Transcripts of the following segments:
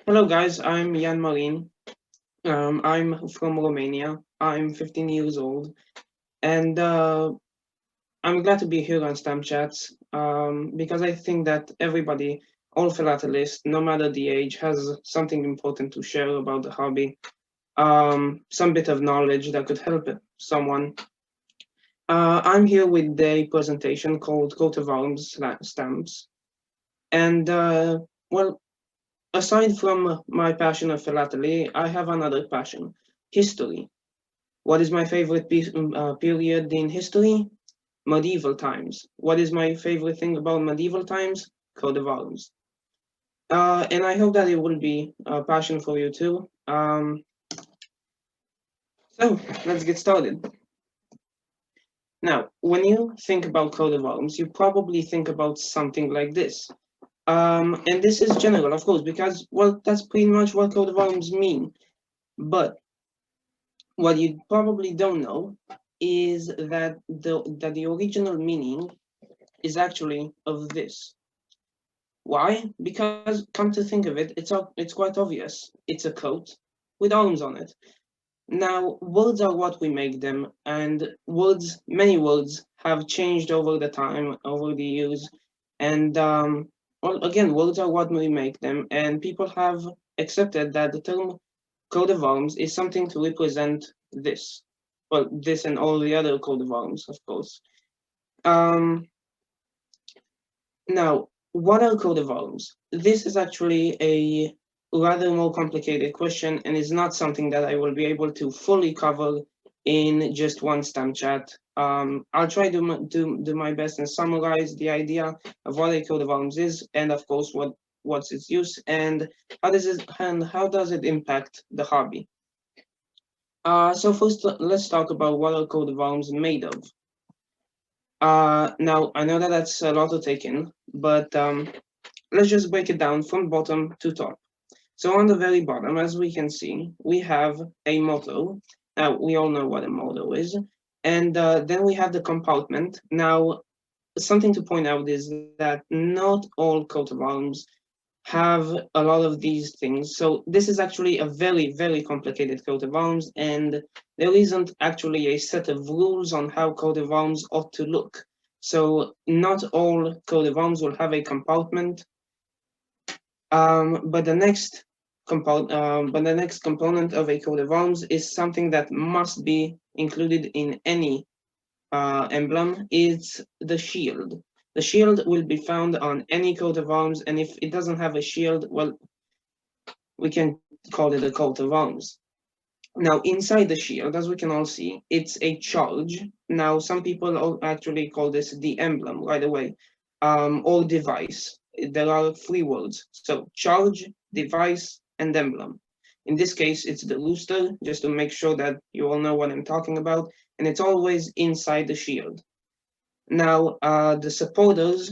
Hello guys, I'm Yan Marin. I'm from Romania. I'm 15 years old, and I'm glad to be here on STEM Chats because I think that everybody, all philatelists, no matter the age, has something important to share about the hobby. Some bit of knowledge that could help someone. I'm here with a presentation called Coat of Arms Stamps, and well, aside from my passion of philately, I have another passion, history. What is my favorite period in history? Medieval times. What is my favorite thing about medieval times? Coat of arms. And I hope that it will be a passion for you too. So let's get started. Now, when you think about coat of arms, you probably think about something like this. And this is general, of course, because, well, that's pretty much what coat of arms mean. But what you probably don't know is that the original meaning is actually of this. Why? Because come to think of it, it's quite obvious. It's a coat with arms on it. Now, words are what we make them, and many words have changed over the time, over the years, and well, again, words are what we make them, and people have accepted that the term coat of arms is something to represent this. Well, this and all the other coat of arms, of course. Um, Now, what are coat of arms? This is actually a rather more complicated question and is not something that I will be able to fully cover in just one STEM chat. I'll try to do my best and summarize the idea of what a coat of arms is, and of course what's its use and how does it impact the hobby. So first, let's talk about what a coat of arms made of. Now I know that that's a lot to take in, but let's just break it down from bottom to top. So on the very bottom, as we can see, we have a motto. Now we all know what a motto is, and then we have the compartment. Now something to point out is that not all coat of arms have a lot of these things. So this is actually a very, very complicated coat of arms, and there isn't actually a set of rules on how coat of arms ought to look. So not all coat of arms will have a compartment, but the next component of a coat of arms is something that must be included in any emblem. It's the shield. The shield will be found on any coat of arms, and if it doesn't have a shield, well, we can call it a coat of arms. Now, inside the shield, as we can all see, it's a charge. Now, some people actually call this the emblem right away, or device. There are three words. So, charge, device, and emblem. In this case, it's the rooster, just to make sure that you all know what I'm talking about, and it's always inside the shield. Now, the supporters,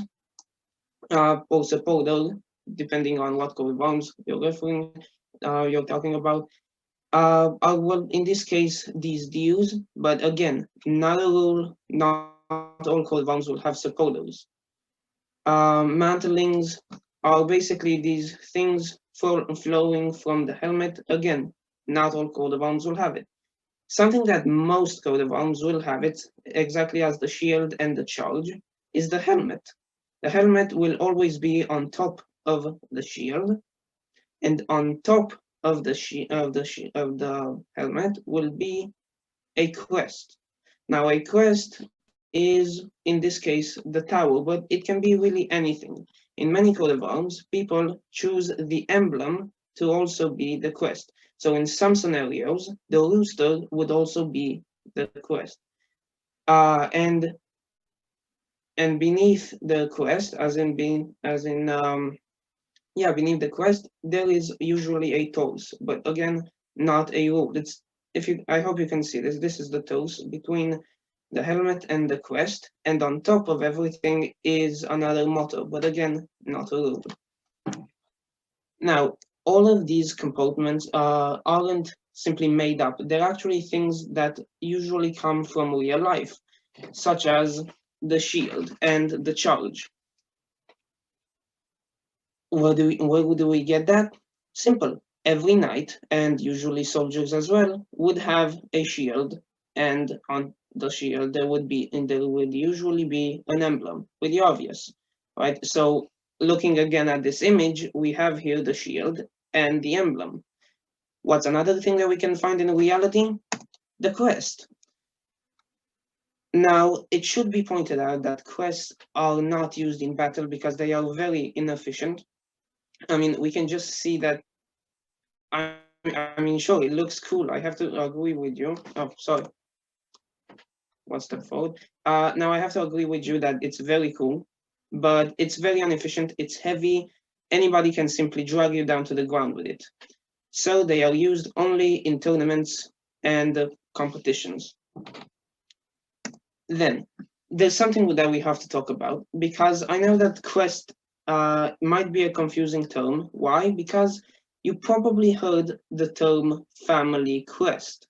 or supporter, depending on what coat of arms you're talking about, are, well, in this case, these dues, but again, not a rule, not all coat of arms will have supporters. Mantlings are basically these things flowing from the helmet. Again, not all coat of arms will have it. Something that most coat of arms will have it, exactly as the shield and the charge, is the helmet. The helmet will always be on top of the shield, and on top of the helmet will be a crest. Now, a crest is, in this case, the tower, but it can be really anything. In many coat of arms, people choose the emblem to also be the crest. So in some scenarios, the rooster would also be the crest. Uh, and and beneath the crest, beneath the crest, there is usually a toes, but again, not a rule. I hope you can see this. This is the toes between the helmet and the crest, and on top of everything is another motto, but again, not a rule. Now, all of these compartments aren't simply made up. They're actually things that usually come from real life, such as the shield and the charge. Where do we get that? Simple. Every knight, and usually soldiers as well, would have a shield, and on the shield there would usually be an emblem, pretty obvious, right? So looking again at this image, we have here the shield and the emblem. What's another thing that we can find in reality? The crest. Now, it should be pointed out that quests are not used in battle because they are very inefficient. I mean, we can just see that. I mean, sure, it looks cool. I have to agree with you. Oh, sorry. One step forward. Now I have to agree with you that it's very cool, but it's very inefficient. It's heavy. Anybody can simply drag you down to the ground with it. So they are used only in tournaments and competitions. Then there's something that we have to talk about because I know that quest might be a confusing term. Why? Because you probably heard the term family quest.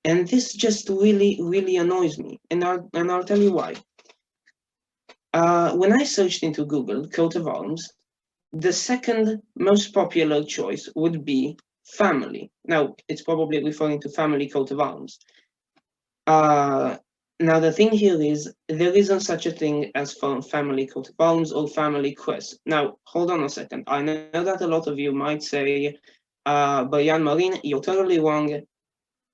And this just really, really annoys me. And I'll tell you why. When I searched into Google coat of arms, the second most popular choice would be family. Now, it's probably referring to family coat of arms. Now, the thing here is there isn't such a thing as family coat of arms or family quest. Now, hold on a second. I know that a lot of you might say, but Yan Marin, you're totally wrong.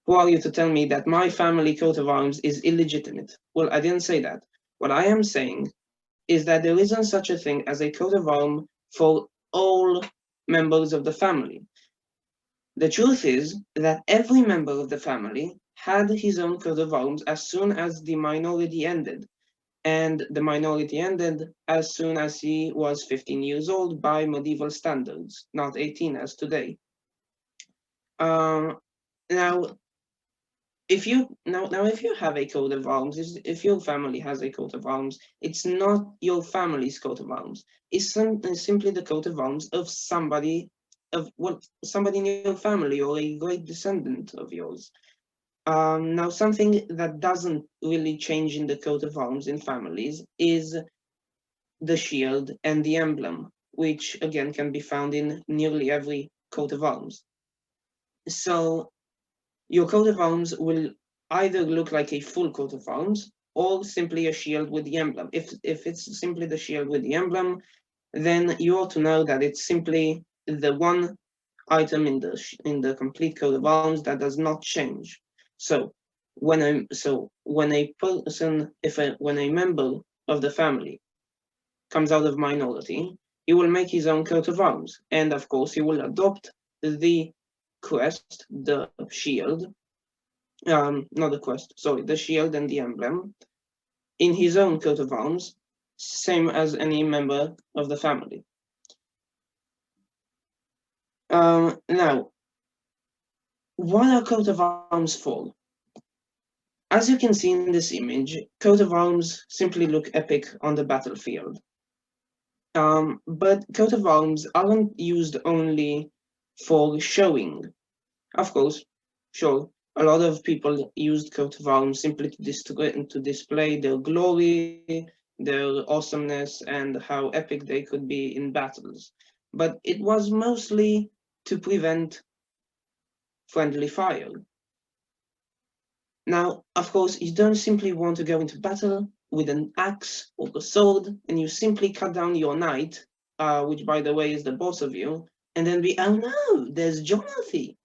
Who are you to tell me that my family coat of arms is illegitimate? Well, I didn't say that. What I am saying is that there isn't such a thing as a coat of arms for all members of the family. The truth is that every member of the family had his own coat of arms as soon as the minority ended. And the minority ended as soon as he was 15 years old by medieval standards, not 18 as today. Now, if you have a coat of arms, if your family has a coat of arms, it's not your family's coat of arms. It's simply the coat of arms of somebody somebody in your family or a great descendant of yours. Now, something that doesn't really change in the coat of arms in families is the shield and the emblem, which again can be found in nearly every coat of arms. So your coat of arms will either look like a full coat of arms or simply a shield with the emblem. If it's simply the shield with the emblem, then you ought to know that it's simply the one item in the complete coat of arms that does not change. So when a person, when a member of the family comes out of minority, he will make his own coat of arms, and of course he will adopt the crest, the shield, not the crest, sorry, the shield and the emblem in his own coat of arms, same as any member of the family. Now, what are coat of arms for? As you can see in this image, coat of arms simply look epic on the battlefield. But coat of arms aren't used only for showing. Of course, sure, a lot of people used coat of arms simply to display their glory, their awesomeness, and how epic they could be in battles. But it was mostly to prevent friendly fire. Now, of course, you don't simply want to go into battle with an axe or a sword, and you simply cut down your knight, which, by the way, is the boss of you, and then be, oh no, there's Jonathan.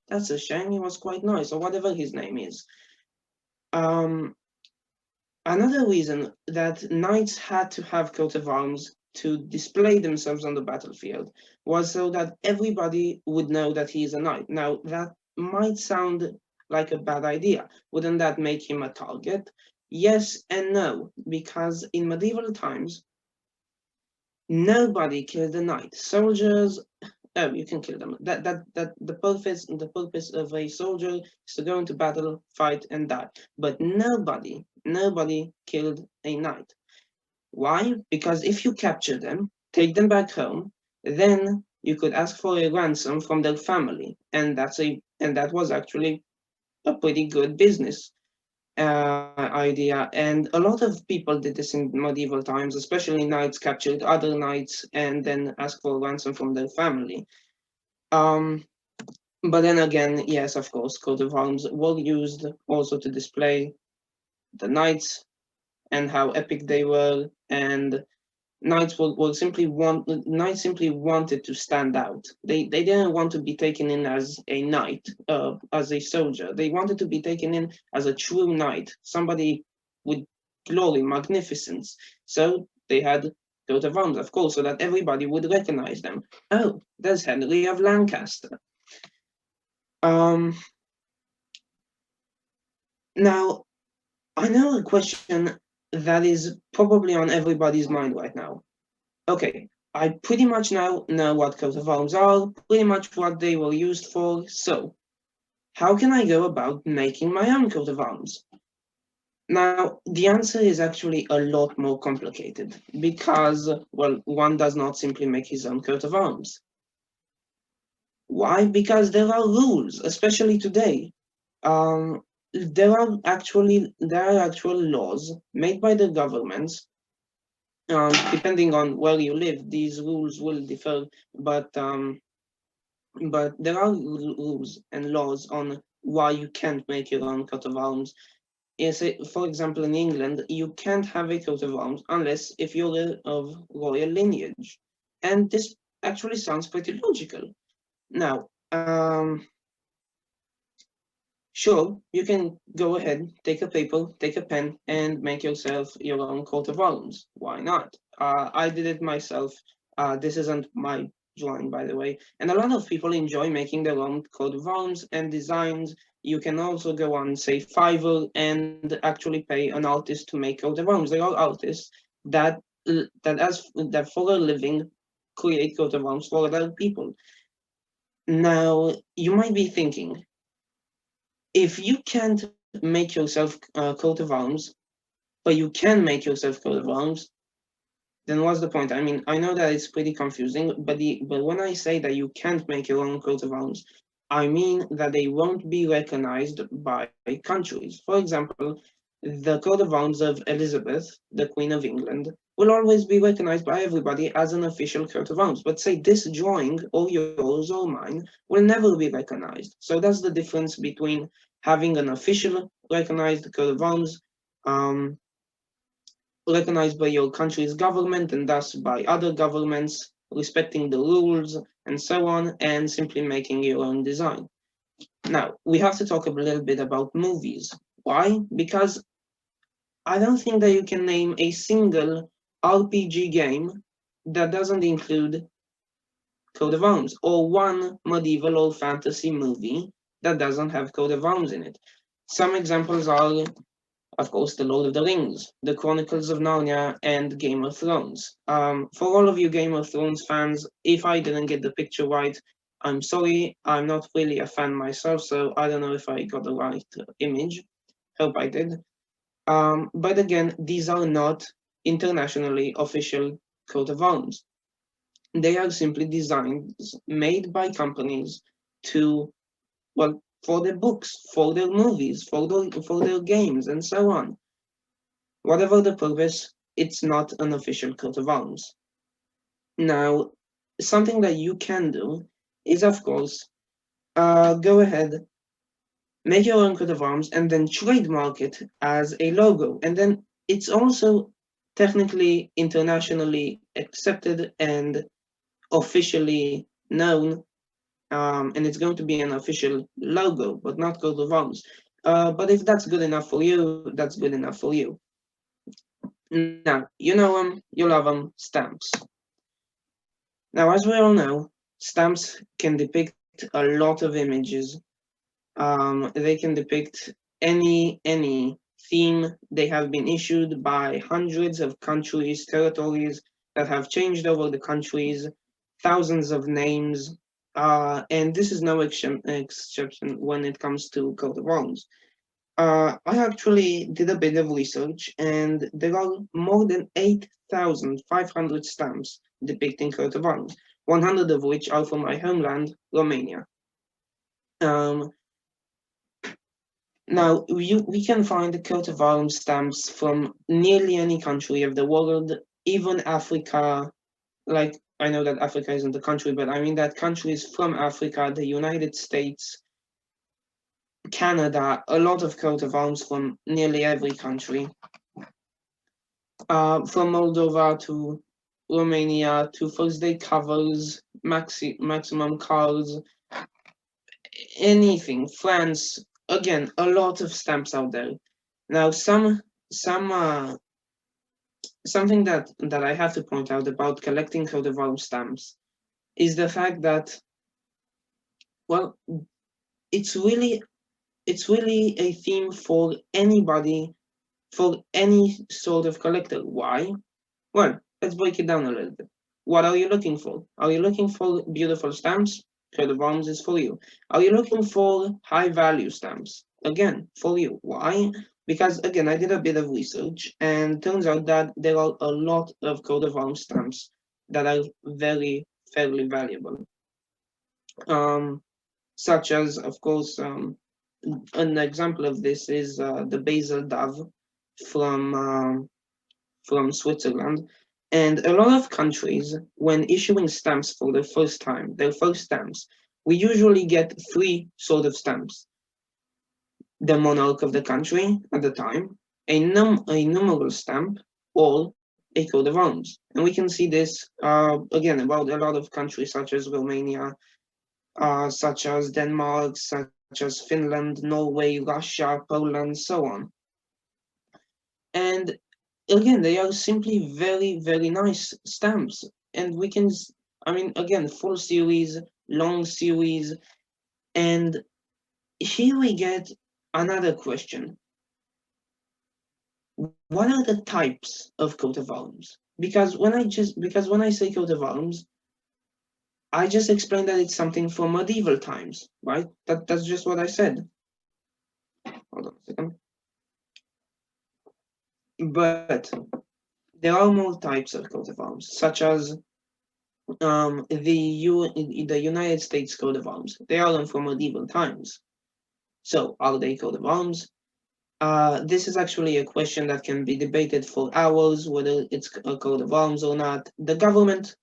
That's a shame, he was quite nice, or whatever his name is. Another reason that knights had to have coat of arms to display themselves on the battlefield was so that everybody would know that he is a knight. Now, that might sound like a bad idea. Wouldn't that make him a target? Yes and no, because in medieval times, nobody killed a knight. Soldiers, oh, you can kill them. That the purpose of a soldier is to go into battle, fight, and die. But nobody killed a knight. Why? Because if you capture them, take them back home, then you could ask for a ransom from their family, and that was actually a pretty good business idea. And a lot of people did this in medieval times, especially knights captured other knights and then asked for a ransom from their family. But then again, yes, of course, coat of arms were used also to display the knights and how epic they were, and knights simply wanted to stand out. They didn't want to be taken in as a knight, as a soldier. They wanted to be taken in as a true knight, somebody with glory, magnificence. So they had coat of arms, of course, so that everybody would recognize them. Oh, there's Henry of Lancaster. Um, Now I know a question that is probably on everybody's mind right now. Okay, I pretty much now know what coat of arms are, pretty much what they were used for, so how can I go about making my own coat of arms? Now, the answer is actually a lot more complicated because, well, one does not simply make his own coat of arms. Why? Because there are rules, especially today. Um, there are actual laws made by the governments. Depending on where you live, these rules will differ, but there are rules and laws on why you can't make your own coat of arms. Yes, for example, in England, you can't have a coat of arms unless if you're of royal lineage, and this actually sounds pretty logical. Now, sure, you can go ahead, take a paper, take a pen, and make yourself your own coat of arms. Why not? I did it myself. This isn't my drawing, by the way. And a lot of people enjoy making their own coat of arms and designs. You can also go on, say, Fiverr and actually pay an artist to make coat of arms. There are artists that that for a living create coat of arms for other people. Now, you might be thinking, if you can't make yourself a coat of arms, but you can make yourself coat of arms, then what's the point? I mean, I know that it's pretty confusing, but when I say that you can't make your own coat of arms, I mean that they won't be recognized by countries. For example, the coat of arms of Elizabeth, the Queen of England, will always be recognized by everybody as an official coat of arms. But say this drawing, or yours or mine, will never be recognized. So that's the difference between having an official recognized coat of arms, um, recognized by your country's government and thus by other governments, respecting the rules and so on, and simply making your own design. Now, we have to talk a little bit about movies. Why? Because I don't think that you can name a single RPG game that doesn't include coat of arms, or one medieval or fantasy movie that doesn't have coat of arms in it. Some examples are, of course, The Lord of the Rings, The Chronicles of Narnia, and Game of Thrones. For all of you Game of Thrones fans, if I didn't get the picture right, I'm sorry. I'm not really a fan myself, so I don't know if I got the right image. Hope I did. But again, these are not internationally official coat of arms. They are simply designs made by companies to, well, for their books, for their movies, for their games, and so on. Whatever the purpose, it's not an official coat of arms. Now, something that you can do is, of course, go ahead, make your own coat of arms, and then trademark it as a logo. And then it's also technically internationally accepted and officially known, and it's going to be an official logo, but not coat of arms. But if that's good enough for you, that's good enough for you. Now, you know them, you love them, stamps. Now, as we all know, stamps can depict a lot of images. They can depict any theme. They have been issued by hundreds of countries, territories that have changed over the countries, thousands of names, and this is no exception when it comes to coat of arms. I actually did a bit of research, and there are more than 8,500 stamps depicting coat of arms, 100 of which are from my homeland, Romania. Um, Now, we can find coat of arms stamps from nearly any country of the world, even Africa, like I know that Africa isn't a country, but I mean that countries from Africa, the United States, Canada, a lot of coat of arms from nearly every country, from Moldova to Romania to first day covers, maximum cars, anything, France, again, a lot of stamps out there. Now, something that I have to point out about collecting coat of arms stamps is the fact that, well, it's really a theme for anybody, for any sort of collector. Why? Well, let's break it down a little bit. What are you looking for? Are you looking for beautiful stamps? Coat of arms is for you. Are you looking for high value stamps? Again, for you. Why? Because again, I did a bit of research and turns out that there are a lot of coat of arms stamps that are very, fairly valuable. Such as, of course, an example of this is the basil dove from Switzerland. And a lot of countries, when issuing stamps for the first time, their first stamps, we usually get three sort of stamps. The monarch of the country at the time, a numeral stamp, or a coat of arms. And we can see this, again, about a lot of countries such as Romania, such as Denmark, such as Finland, Norway, Russia, Poland, so on. And again, they are simply very, very nice stamps. And we can, I mean, again, full series, long series. And here we get another question. What are the types of coat of arms? Because when I say coat of arms, I just explained that it's something from medieval times, right? That's just what I said. Hold on a second. But there are more types of coat of arms, such as the United States coat of arms. They are from medieval times. So are they coat of arms? This is actually a question that can be debated for hours, whether it's a coat of arms or not. The government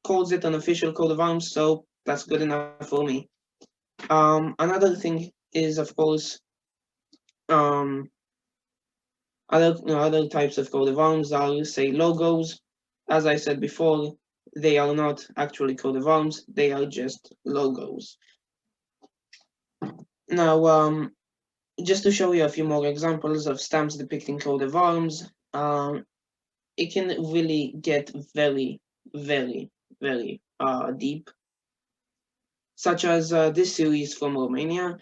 calls it an official coat of arms, so that's good enough for me. Another thing is, of course, other types of coat of arms are, say, logos. As I said before, they are not actually coat of arms, they are just logos. Now, just to show you a few more examples of stamps depicting coat of arms, it can really get very, very, very deep, such as this series from Romania,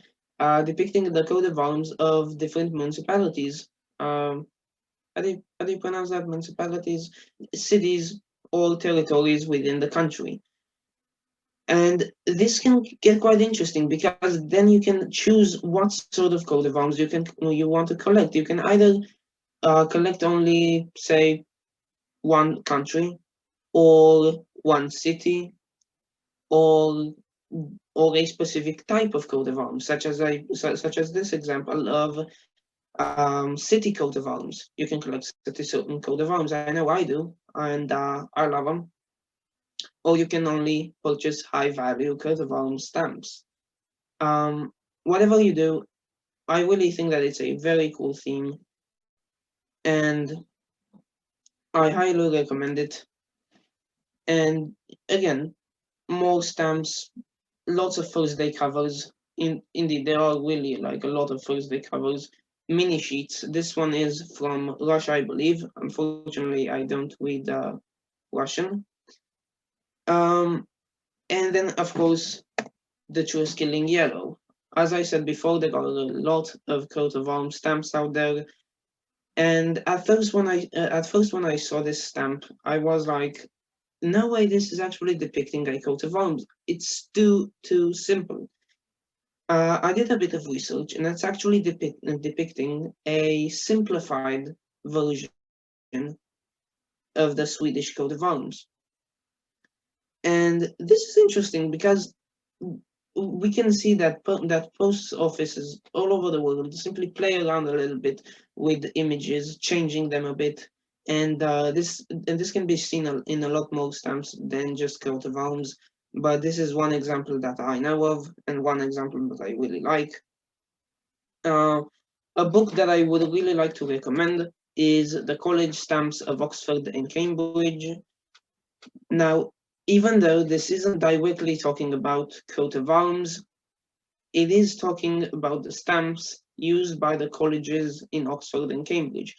depicting the coat of arms of different municipalities. How do you pronounce that? Municipalities, cities, or territories within the country. And this can get quite interesting because then you can choose what sort of coat of arms you want to collect. You can either collect only, say, one country, or one city, or a specific type of coat of arms, such as this example of city coat of arms. You can collect certain coat of arms. I know I do, and I love them. Or you can only purchase high value coat of arms stamps. Whatever you do, I really think that it's a very cool theme, and I highly recommend it. And again, more stamps, lots of first day covers. Indeed, there are really like a lot of first day covers. Mini sheets. This one is from Russia, I believe. Unfortunately, I don't read Russian. And then, of course, the True Killing Yellow. As I said before, there are a lot of coat of arms stamps out there. And at first, when I saw this stamp, I was like, no way, this is actually depicting a coat of arms. It's too simple. I did a bit of research, and it's actually depicting a simplified version of the Swedish coat of arms. And this is interesting because we can see that post offices all over the world simply play around a little bit with images, changing them a bit, And this can be seen in a lot more stamps than just coat of arms. But this is one example that I know of, and one example that I really like. A book that I would really like to recommend is The College Stamps of Oxford and Cambridge. Now, even though this isn't directly talking about coat of arms, it is talking about the stamps used by the colleges in Oxford and Cambridge.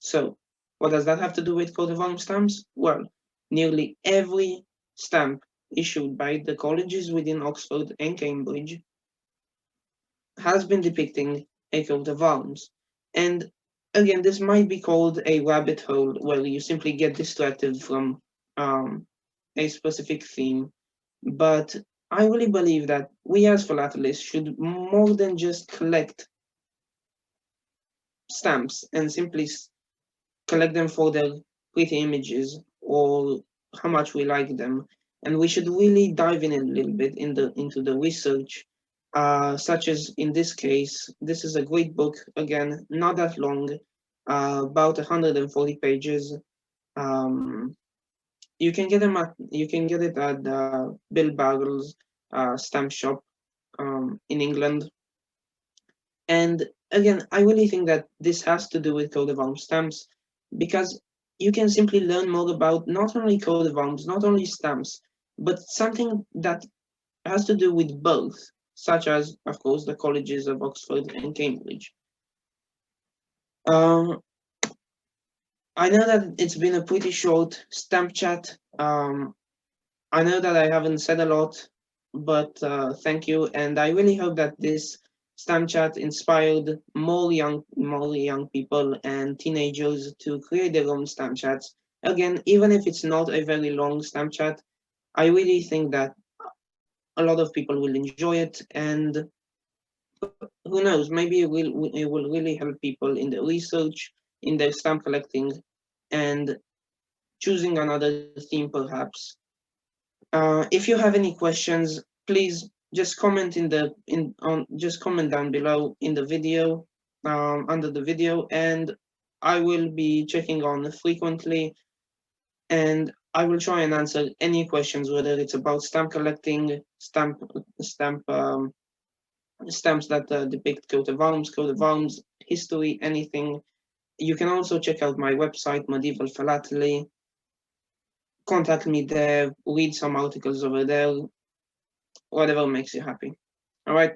So, what does that have to do with coat of arms stamps? Well, nearly every stamp issued by the colleges within Oxford and Cambridge has been depicting a coat of arms. And again, this might be called a rabbit hole where you simply get distracted from a specific theme. But I really believe that we as philatelists should more than just collect stamps and simply collect them for their pretty images or how much we like them. And we should really dive in a little bit into the research, such as in this case, this is a great book, again, not that long, about 140 pages. Um, you can get it at Bill Barrel's stamp shop in England. And again, I really think that this has to do with coat of arms stamps because you can simply learn more about not only coat of arms, not only stamps, but something that has to do with both, such as, of course, the colleges of Oxford and Cambridge. Um, I know that it's been a pretty short stamp chat. I know that I haven't said a lot, but thank you, and I really hope that this stamp chat inspired more young people and teenagers to create their own stamp chats. Again, even if it's not a very long stamp chat, I really think that a lot of people will enjoy it, and who knows, maybe it will really help people in their research, in their stamp collecting, and choosing another theme perhaps. If you have any questions, please just comment just comment down below in the video, under the video, and I will be checking on frequently, and I will try and answer any questions, whether it's about stamp collecting, stamp stamps that depict coat of arms, history, anything. You can also check out my website, Medieval Philately. Contact me there, read some articles over there, whatever makes you happy. All right.